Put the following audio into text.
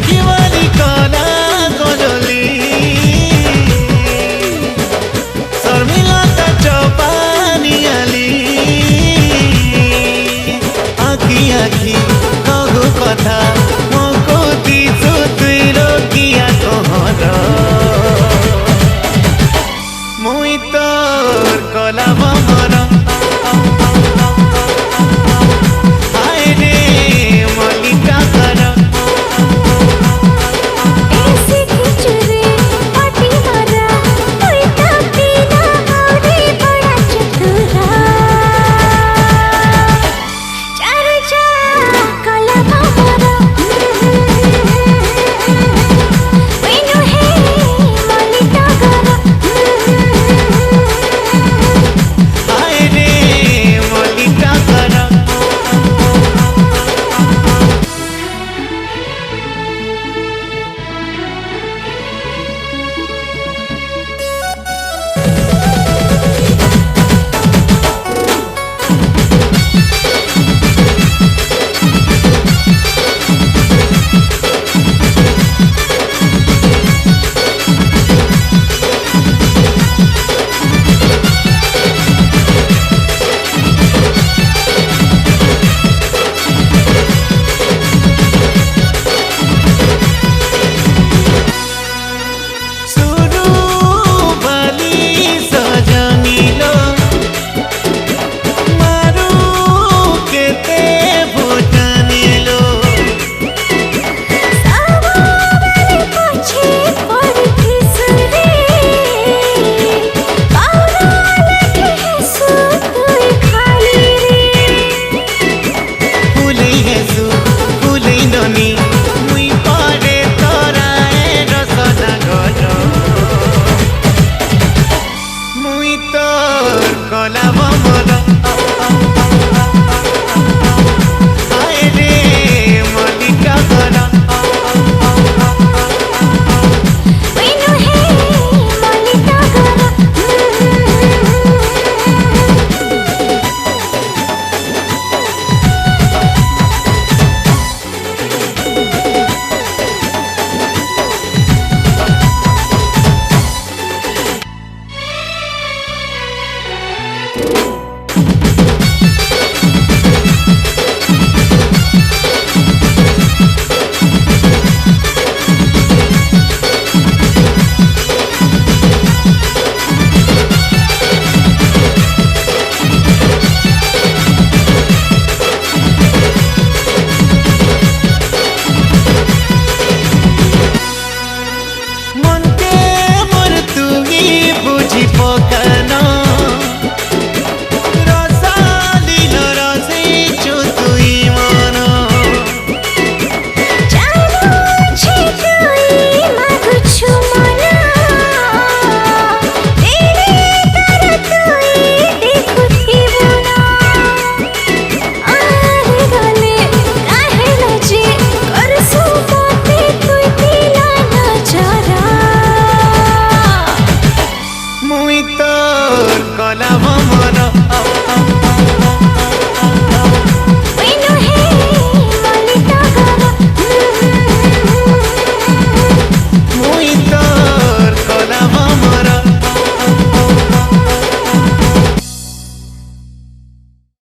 किवारी कला गजली शर्मिलता चौपानी आली आखी आखी कहू कथा मको दिसु तुई रोकिया कहर मुई तोर कला भमर हाय रे मलिका कर ऐसे खिचरे पाटी मारा कोई तापी ना हौरे बड़ा चतुरा चर्चा कला भमरा वेनु है मलिका कर हाय रे मलिका कर सुरु बाली सजनीलो मारू केते भूटानीलो सावारे पछे पड़ी फिसरे पाउरा लगे हसू तुई खाली रे फूलै हेसु फूलै ननी